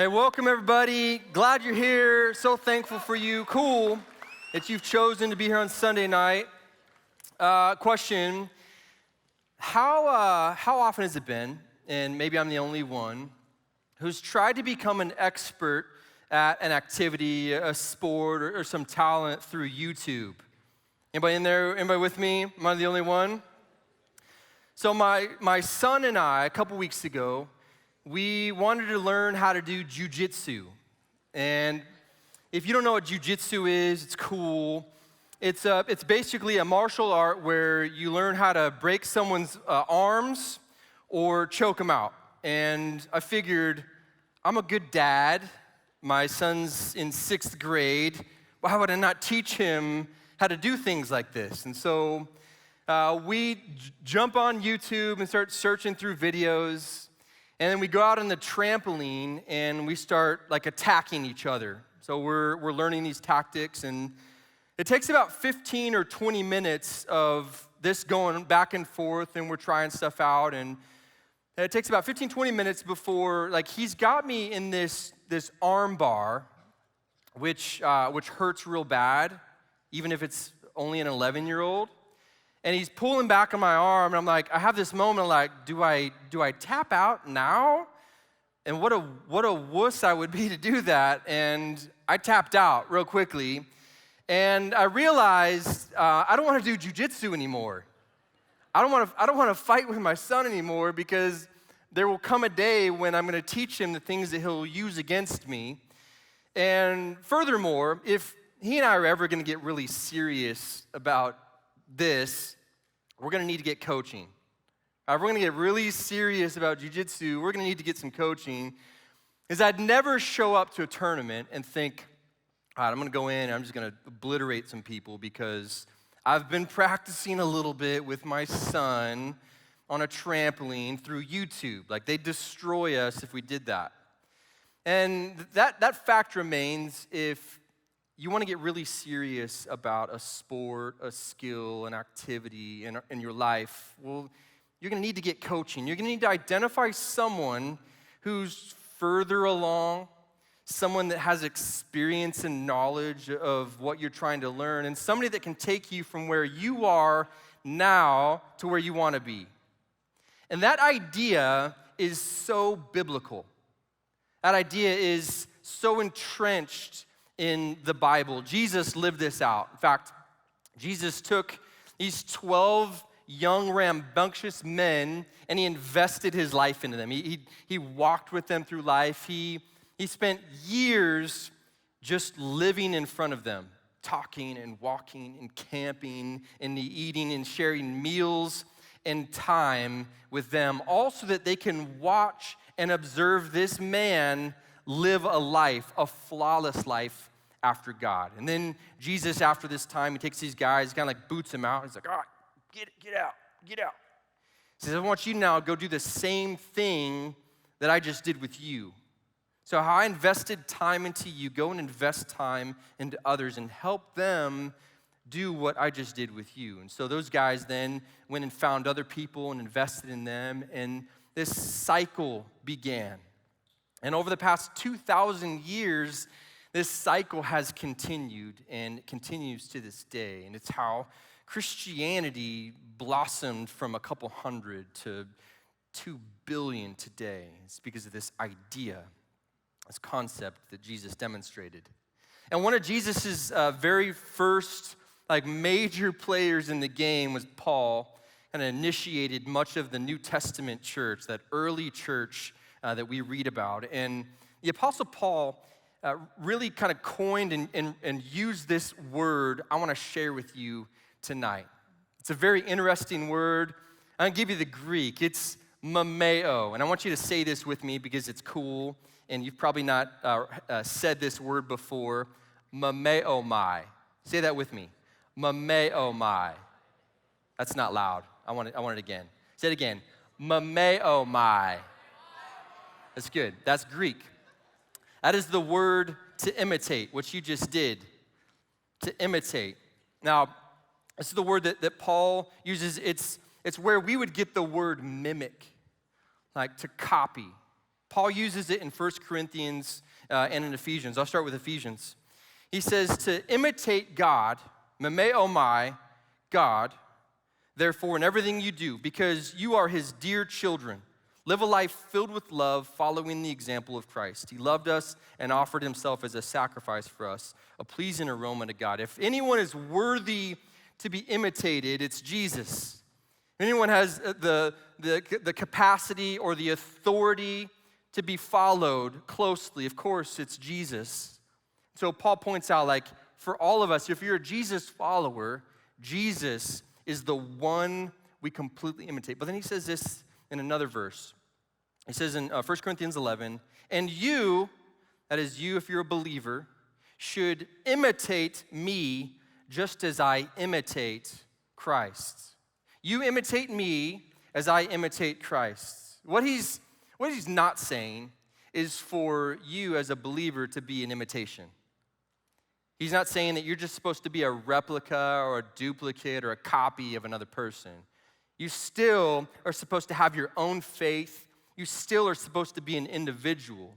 Hey, welcome everybody. Glad you're here. So thankful for you. Cool that you've chosen to be here on Sunday night. Question, how often has it been, and maybe I'm the only one, who's tried to become an expert at an activity, a sport, or some talent through YouTube? Anybody in there? Anybody with me? Am I the only one? So my son and I, a couple weeks ago, we wanted to learn how to do jujitsu. And if you don't know what jujitsu is, it's cool. It's basically a martial art where you learn how to break someone's arms or choke them out. And I figured, I'm a good dad. My son's in 6th grade. Why would I not teach him how to do things like this? And so we jump on YouTube and start searching through videos. And then we go out on the trampoline and we start like attacking each other. So we're learning these tactics, and it takes about 15 or 20 minutes of this going back and forth, and we're trying stuff out. And it takes about 15, 20 minutes before, like, he's got me in this arm bar, which hurts real bad, even if it's only an 11-year-old. And he's pulling back on my arm, and I'm like, I have this moment like, do I tap out now? And what a wuss I would be to do that. And I tapped out real quickly, and I realized I don't want to do jujitsu anymore. I don't want to fight with my son anymore, because there will come a day when I'm going to teach him the things that he'll use against me. And furthermore, if he and I are ever going to get really serious about this, we're going to need to get coaching. If we're going to get really serious about jiu-jitsu, we're going to need to get some coaching. Because I'd never show up to a tournament and think, all right, I'm going to go in and I'm just going to obliterate some people because I've been practicing a little bit with my son on a trampoline through YouTube. Like, they'd destroy us if we did that. And that fact remains. If you want to get really serious about a sport, a skill, an activity in your life, well, you're going to need to get coaching. You're going to need to identify someone who's further along, someone that has experience and knowledge of what you're trying to learn, and somebody that can take you from where you are now to where you want to be. And that idea is so biblical. That idea is so entrenched in the Bible. Jesus lived this out. In fact, Jesus took these 12 young, rambunctious men, and he invested his life into them. He walked with them through life. He spent years just living in front of them, talking and walking and camping and eating and sharing meals and time with them, all so that they can watch and observe this man live a life, a flawless life after God. And then Jesus, after this time, he takes these guys, kind of like boots them out. He's like, all right, get out. He says, I want you now to go do the same thing that I just did with you. So how I invested time into you, go and invest time into others and help them do what I just did with you. And so those guys then went and found other people and invested in them, and this cycle began. And over the past 2,000 years, this cycle has continued and continues to this day. And it's how Christianity blossomed from a couple hundred to 2 billion today. It's because of this idea, this concept that Jesus demonstrated. And one of Jesus's very first major players in the game was Paul, and initiated much of the New Testament church, that early church that we read about. And the Apostle Paul really kind of coined and used this word I want to share with you tonight. It's a very interesting word. I'm going to give you the Greek. It's mameo. And I want you to say this with me because it's cool, and you've probably not said this word before. Mameomai. Say that with me. Mameomai. That's not loud. I want it again. Say it again. Mameomai. That's good. That's Greek. That is the word to imitate, what you just did, to imitate. Now, this is the word that Paul uses. It's where we would get the word mimic, like to copy, Paul uses it in 1 Corinthians and in Ephesians. I'll start with Ephesians. He says to imitate God, memeomai, God, therefore in everything you do, because you are his dear children. Live a life filled with love, following the example of Christ. He loved us and offered himself as a sacrifice for us, a pleasing aroma to God. If anyone is worthy to be imitated, it's Jesus. If anyone has the capacity or the authority to be followed closely, of course, it's Jesus. So Paul points out, like, for all of us, if you're a Jesus follower, Jesus is the one we completely imitate. But then he says this in another verse. He says in 1 Corinthians 11, and you, that is you if you're a believer, should imitate me just as I imitate Christ. You imitate me as I imitate Christ. What he's not saying is for you as a believer to be an imitation. He's not saying that you're just supposed to be a replica or a duplicate or a copy of another person. You still are supposed to have your own faith. You still are supposed to be an individual.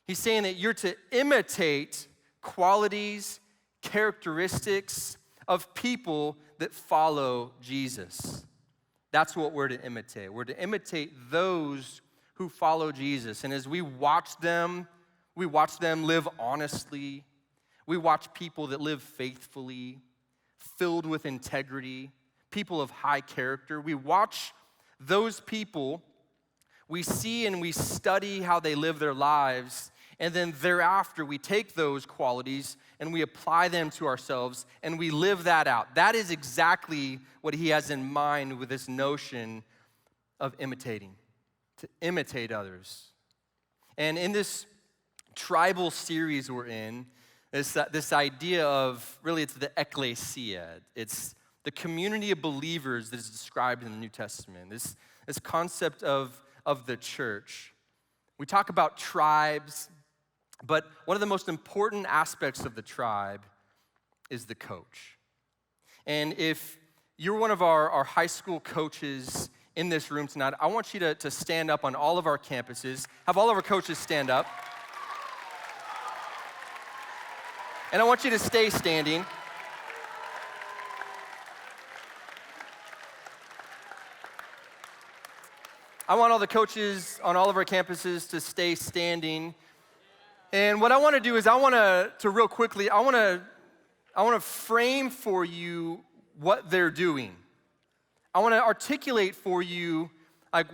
He's saying that you're to imitate qualities, characteristics of people that follow Jesus. That's what we're to imitate. We're to imitate those who follow Jesus. And as we watch them live honestly. We watch people that live faithfully, filled with integrity, people of high character. We watch those people, we see and we study how they live their lives, and then thereafter we take those qualities and we apply them to ourselves and we live that out. That is exactly what he has in mind with this notion of imitating, to imitate others. And in this tribal series we're in, this idea of, really, it's the ecclesia. It's the community of believers that is described in the New Testament. This concept of the church. We talk about tribes, but one of the most important aspects of the tribe is the coach. And if you're one of our high school coaches in this room tonight, I want you to stand up on all of our campuses. Have all of our coaches stand up. And I want you to stay standing. I want all the coaches on all of our campuses to stay standing. And what I want to do is I want to frame for you what they're doing. I want to articulate for you, like,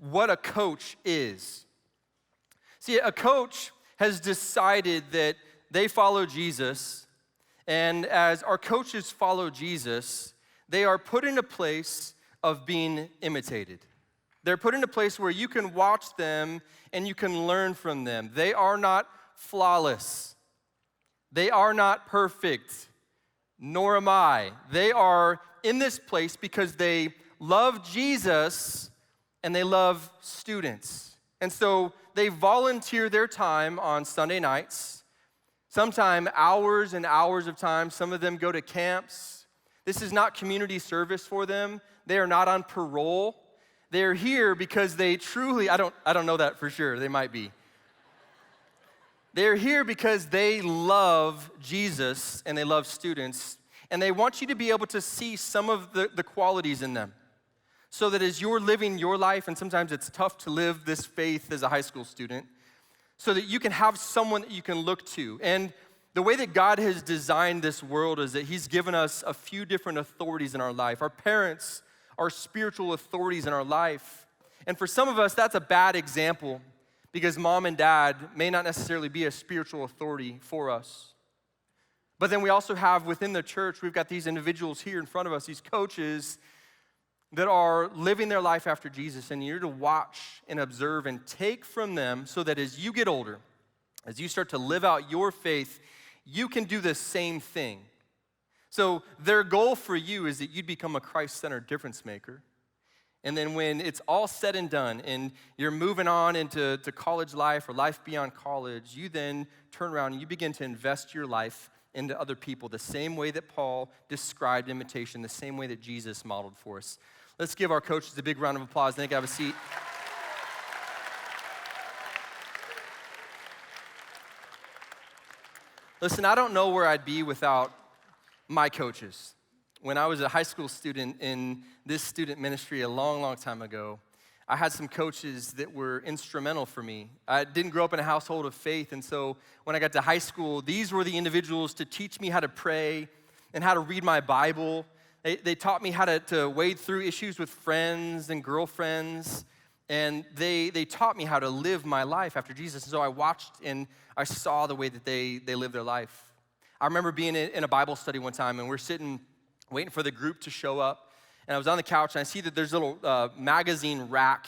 what a coach is. See, a coach has decided that they follow Jesus, and as our coaches follow Jesus, they are put in a place of being imitated. They're put in a place where you can watch them and you can learn from them. They are not flawless. They are not perfect, nor am I. They are in this place because they love Jesus and they love students. And so they volunteer their time on Sunday nights. Sometimes hours and hours of time. Some of them go to camps. This is not community service for them. They are not on parole. They're here because they truly, I don't know that for sure. They might be. They're here because they love Jesus and they love students. And they want you to be able to see some of the qualities in them. So that as you're living your life, and sometimes it's tough to live this faith as a high school student, so that you can have someone that you can look to. And the way that God has designed this world is that he's given us a few different authorities in our life. Our parents are spiritual authorities in our life. And for some of us, that's a bad example because mom and dad may not necessarily be a spiritual authority for us. But then we also have within the church, we've got these individuals here in front of us, these coaches that are living their life after Jesus, and you're to watch and observe and take from them so that as you get older, as you start to live out your faith, you can do the same thing. So their goal for you is that you'd become a Christ-centered difference maker. And then when it's all said and done and you're moving on into college life or life beyond college, you then turn around and you begin to invest your life into other people the same way that Paul described imitation, the same way that Jesus modeled for us. Let's give our coaches a big round of applause. They can have a seat. Listen, I don't know where I'd be without my coaches. When I was a high school student in this student ministry a long, long time ago, I had some coaches that were instrumental for me. I didn't grow up in a household of faith, and so when I got to high school, these were the individuals to teach me how to pray and how to read my Bible. They taught me how to wade through issues with friends and girlfriends, and they taught me how to live my life after Jesus. And so I watched and I saw the way that they lived their life. I remember being in a Bible study one time, and we're sitting waiting for the group to show up. And I was on the couch, and I see that there's a little magazine rack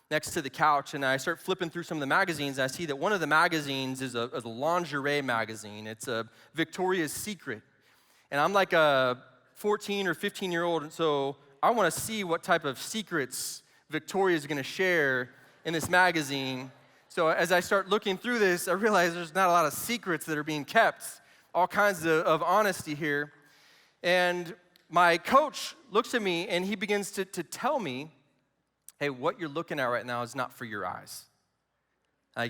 next to the couch, and I start flipping through some of the magazines, and I see that one of the magazines is a lingerie magazine. It's a Victoria's Secret. And I'm like a 14 or 15-year-old, and so I want to see what type of secrets Victoria is going to share in this magazine. So as I start looking through this, I realize there's not a lot of secrets that are being kept, all kinds of honesty here. And my coach looks at me and he begins to tell me, hey, what you're looking at right now is not for your eyes.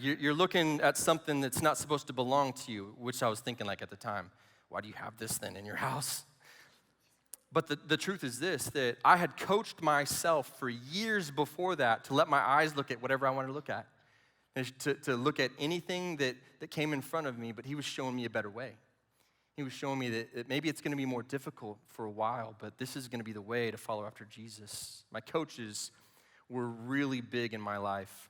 You're looking at something that's not supposed to belong to you, which I was thinking like at the time, why do you have this then in your house? But the truth is this, that I had coached myself for years before that to let my eyes look at whatever I wanted to look at, and to look at anything that came in front of me, but he was showing me a better way. He was showing me that maybe it's going to be more difficult for a while, but this is going to be the way to follow after Jesus. My coaches were really big in my life.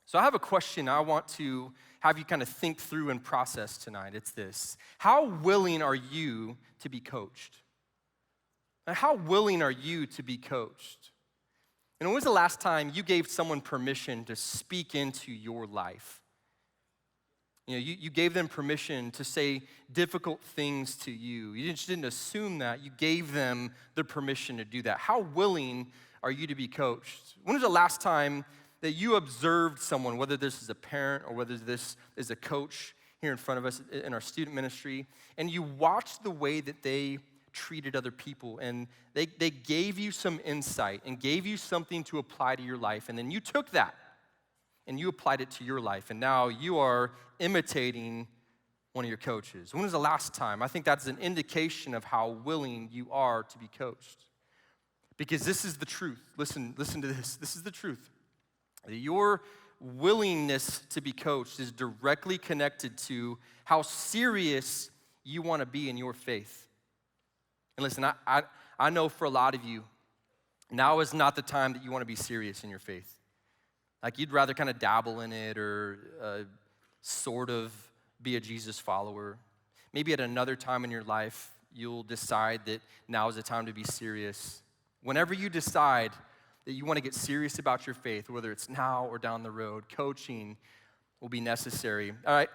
So I have a question I want to have you kind of think through and process tonight. It's this: how willing are you to be coached? And how willing are you to be coached? And when was the last time you gave someone permission to speak into your life? You know, you gave them permission to say difficult things to you. You just didn't assume that. You gave them the permission to do that. How willing are you to be coached? When was the last time that you observed someone, whether this is a parent or whether this is a coach here in front of us in our student ministry, and you watched the way that they treated other people, and they gave you some insight and gave you something to apply to your life, and then you took that and you applied it to your life, and now you are imitating one of your coaches. When was the last time? I think that's an indication of how willing you are to be coached. Because this is the truth. Listen to this. This is the truth. Your willingness to be coached is directly connected to how serious you want to be in your faith. And listen, I know for a lot of you, now is not the time that you want to be serious in your faith. Like you'd rather kind of dabble in it or sort of be a Jesus follower. Maybe at another time in your life, you'll decide that now is the time to be serious. Whenever you decide that you want to get serious about your faith, whether it's now or down the road, coaching will be necessary. All right,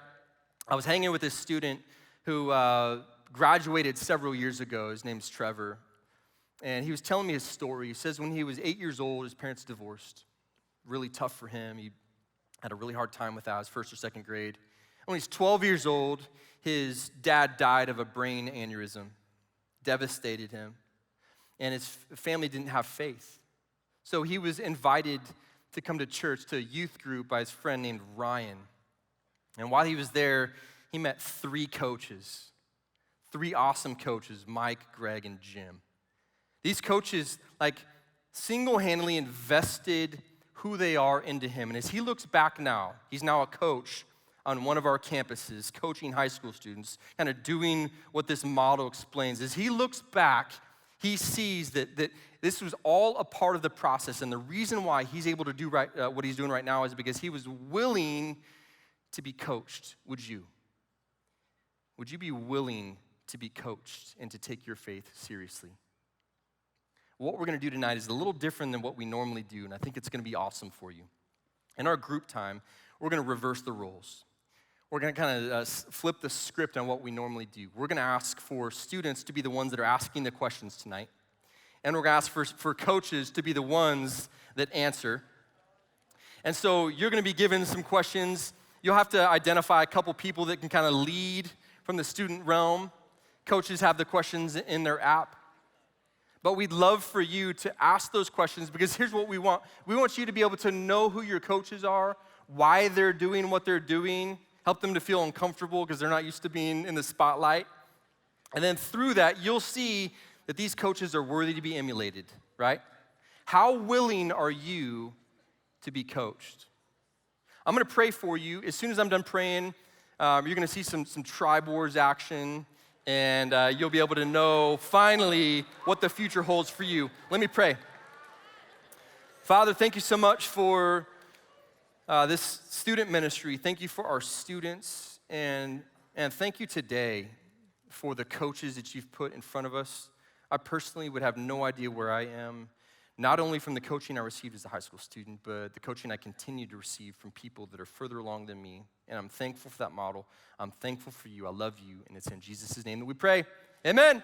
I was hanging with this student who graduated several years ago. His name's Trevor, and he was telling me his story. He says when he was 8 years old, his parents divorced. Really tough for him. He had a really hard time with that, his first or second grade. When he's 12 years old, his dad died of a brain aneurysm, devastated him, and his family didn't have faith. So he was invited to come to church, to a youth group by his friend named Ryan. And while he was there, he met 3 coaches, 3 awesome coaches, Mike, Greg, and Jim. These coaches, single-handedly invested who they are into him. And as he looks back now, he's now a coach on one of our campuses, coaching high school students, kind of doing what this model explains. As he looks back, he sees that this was all a part of the process. And the reason why he's able to do what he's doing right now is because he was willing to be coached. Would you? Would you be willing to be coached and to take your faith seriously? What we're going to do tonight is a little different than what we normally do, and I think it's going to be awesome for you. In our group time, we're going to reverse the roles. We're going to kind of flip the script on what we normally do. We're going to ask for students to be the ones that are asking the questions tonight, and we're going to ask for coaches to be the ones that answer. And so you're going to be given some questions. You'll have to identify a couple people that can kind of lead from the student realm. Coaches have the questions in their app. But we'd love for you to ask those questions, because here's what we want. We want you to be able to know who your coaches are, why they're doing what they're doing, help them to feel uncomfortable because they're not used to being in the spotlight. And then through that, you'll see that these coaches are worthy to be emulated, right? How willing are you to be coached? I'm gonna pray for you. As soon as I'm done praying, you're gonna see some tribe wars action, and you'll be able to know finally what the future holds for you. Let me pray. Father, thank you so much for this student ministry. Thank you for our students, and thank you today for the coaches that you've put in front of us. I personally would have no idea where I am, not only from the coaching I received as a high school student, but the coaching I continue to receive from people that are further along than me. And I'm thankful for that model. I'm thankful for you. I love you. And it's in Jesus' name that we pray. Amen.